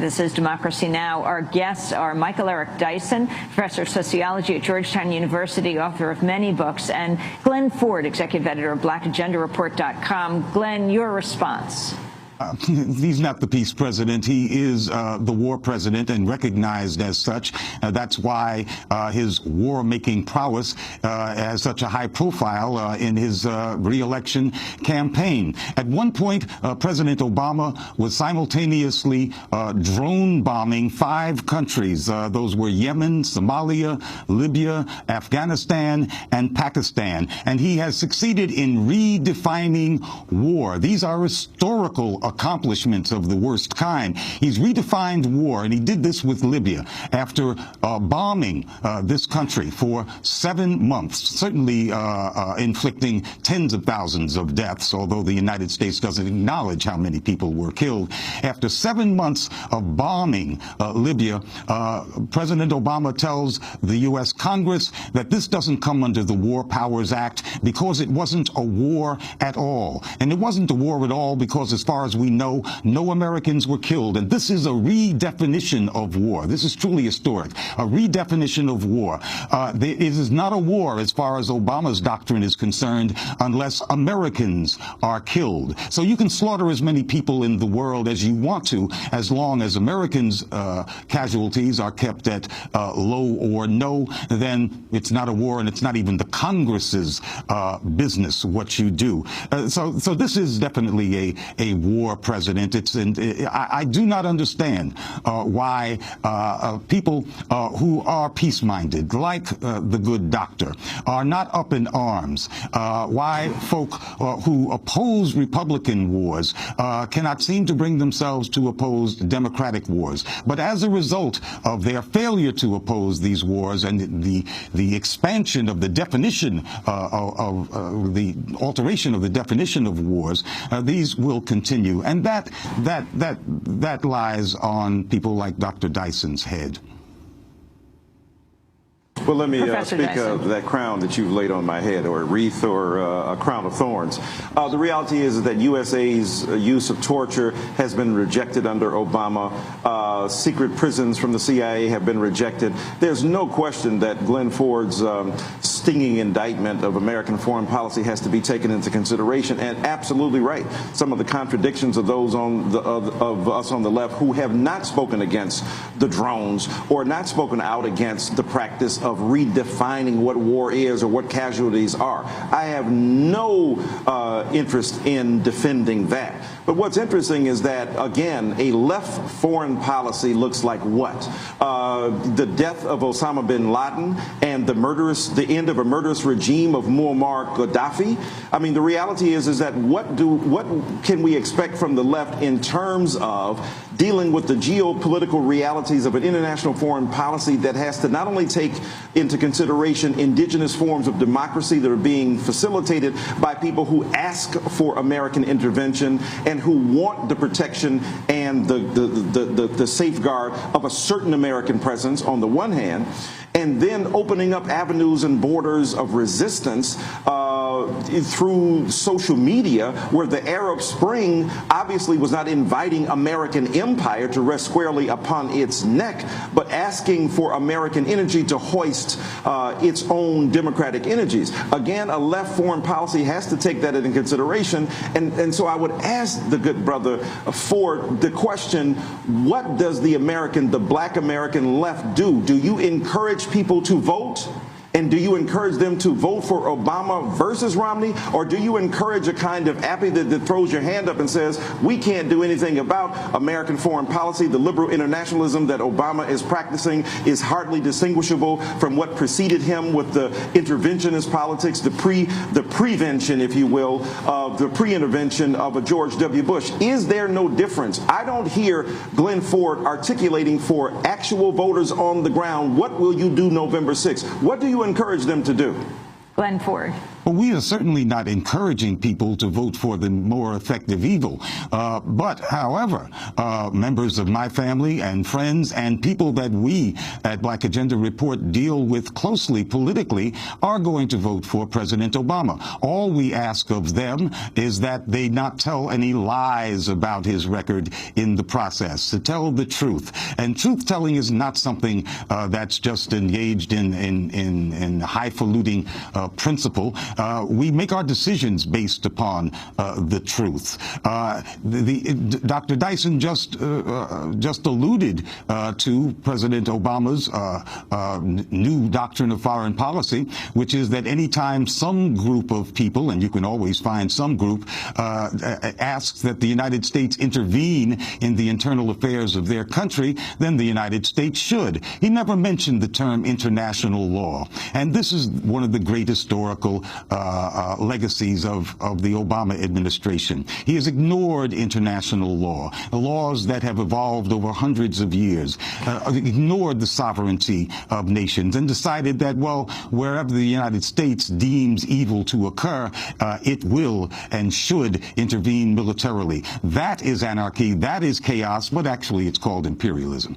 This is Democracy Now! Our guests are Michael Eric Dyson, professor of sociology at Georgetown University, author of many books, and Glen Ford, executive editor of blackagendareport.com. Glen, your response. He's not the peace president. He is the war president and recognized as such. That's why his war-making prowess has such a high profile in his re-election campaign. At one point, President Obama was simultaneously drone bombing 5 countries. Those were Yemen, Somalia, Libya, Afghanistan, and Pakistan. And he has succeeded in redefining war. These are historical accomplishments of the worst kind. He's redefined war, and he did this with Libya after bombing this country for 7 months, certainly inflicting tens of thousands of deaths, although the United States doesn't acknowledge how many people were killed. After 7 months of bombing Libya, President Obama tells the U.S. Congress that this doesn't come under the War Powers Act because it wasn't a war at all. And it wasn't a war at all because, as far as we know, no Americans were killed. And this is a redefinition of war. This is truly historic. A redefinition of war. It is not a war, as far as Obama's doctrine is concerned, unless Americans are killed. So you can slaughter as many people in the world as you want to, as long as Americans' casualties are kept at low or no. Then it's not a war, and it's not even the Congress's business what you do. So this is definitely a war president. I do not understand why people who are peace-minded, like the good doctor, are not up in arms. Why folk who oppose Republican wars cannot seem to bring themselves to oppose Democratic wars. But as a result of their failure to oppose these wars and the expansion of the definition of the alteration of the definition of wars, these will continue. And that lies on people like Dr. Dyson's head. Well, let me speak of that crown that you've laid on my head, or a wreath, or a crown of thorns. The reality is that USA's use of torture has been rejected under Obama. Secret prisons from the CIA have been rejected. There's no question that Glen Ford's stinging indictment of American foreign policy has to be taken into consideration. And absolutely right, some of the contradictions of those of us on the left who have not spoken against the drones or not spoken out against the practice of redefining what war is or what casualties are. I have no interest in defending that. But what's interesting is that, again, a left foreign policy looks like what? The death of Osama bin Laden and the end of a murderous regime of Muammar Gaddafi. I mean, the reality is that what can we expect from the left in terms of dealing with the geopolitical realities of an international foreign policy that has to not only take into consideration indigenous forms of democracy that are being facilitated by people who ask for American intervention and who want the protection and the safeguard of a certain American presence on the one hand, and then opening up avenues and borders of resistance through social media, where the Arab Spring obviously was not inviting American empire to rest squarely upon its neck, but asking for American energy to hoist its own democratic energies. Again, a left foreign policy has to take that into consideration. And so I would ask the good brother Ford the question, what does the black American left do? Do you encourage people to vote? And do you encourage them to vote for Obama versus Romney? Or do you encourage a kind of appy that throws your hand up and says, we can't do anything about American foreign policy? The liberal internationalism that Obama is practicing is hardly distinguishable from what preceded him with the interventionist politics, the prevention, if you will, of the pre-intervention of a George W. Bush. Is there no difference? I don't hear Glen Ford articulating for actual voters on the ground, what will you do November 6th? What do you encourage them to do? Glen Ford. Well, we are certainly not encouraging people to vote for the more effective evil. But, however, members of my family and friends and people that we at Black Agenda Report deal with closely politically are going to vote for President Obama. All we ask of them is that they not tell any lies about his record in the process, to tell the truth. And truth-telling is not something that's just engaged in highfalutin principle. We make our decisions based upon the truth. Dr. Dyson just alluded to President Obama's new doctrine of foreign policy, which is that anytime some group of people, and you can always find some group, asks that the United States intervene in the internal affairs of their country, then the United States should. He never mentioned the term international law. And this is one of the great historical legacies of the Obama administration. He has ignored international law, the laws that have evolved over hundreds of years, ignored the sovereignty of nations, and decided that, well, wherever the United States deems evil to occur, it will and should intervene militarily. That is anarchy, that is chaos, but actually it's called imperialism.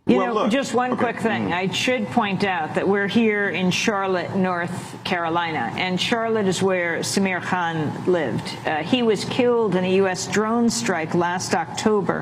You know, just one quick thing. I should point out that we're here in Charlotte, North Carolina, and Charlotte is where Samir Khan lived. He was killed in a U.S. drone strike last October.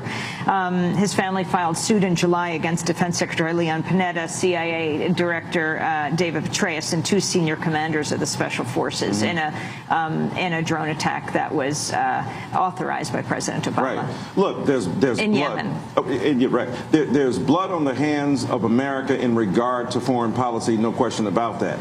His family filed suit in July against Defense Secretary Leon Panetta, CIA Director David Petraeus, and two senior commanders of the Special Forces in a drone attack that was authorized by President Obama. Right. Look, there's in blood. Yemen. Right. There's blood on the hands of America in regard to foreign policy, no question about that.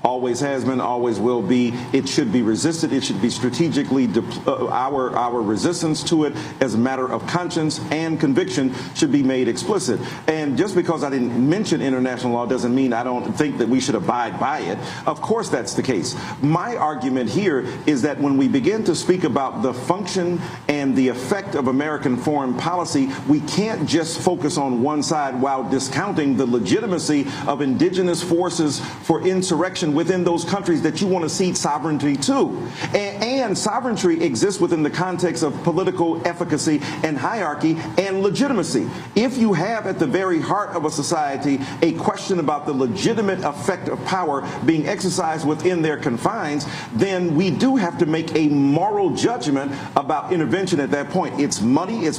Always has been, always will be. It should be resisted. It should be strategically, our resistance to it as a matter of conscience and conviction should be made explicit. And just because I didn't mention international law doesn't mean I don't think that we should abide by it. Of course that's the case. My argument here is that when we begin to speak about the function and the effect of American foreign policy, we can't just focus on one side while discounting the legitimacy of indigenous forces for insurrection within those countries that you want to cede sovereignty to. And sovereignty exists within the context of political efficacy and hierarchy and legitimacy. If you have at the very heart of a society a question about the legitimate effect of power being exercised within their confines, then we do have to make a moral judgment about intervention at that point. It's muddy, it's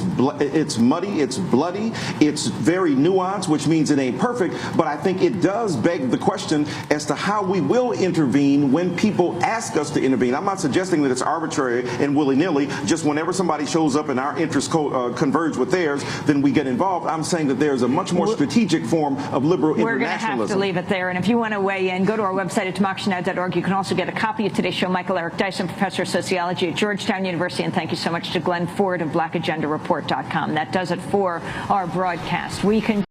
muddy, it's bloody, it's very nuanced, which means it ain't perfect, but I think it does beg the question as to how we will intervene when people ask us to intervene. I'm not suggesting that it's arbitrary and willy-nilly, just whenever somebody shows up and our interests converge with theirs, then we get involved. I'm saying that there's a much more strategic form of liberal internationalism. We're going to have to leave it there, and if you want to weigh in, go to our website at democracynow.org. You can also get a copy of today's show. Michael Eric Dyson, professor of sociology at Georgetown University, and thank you so much to Glen Ford of blackagendareport.com. That does it for our broadcast. We can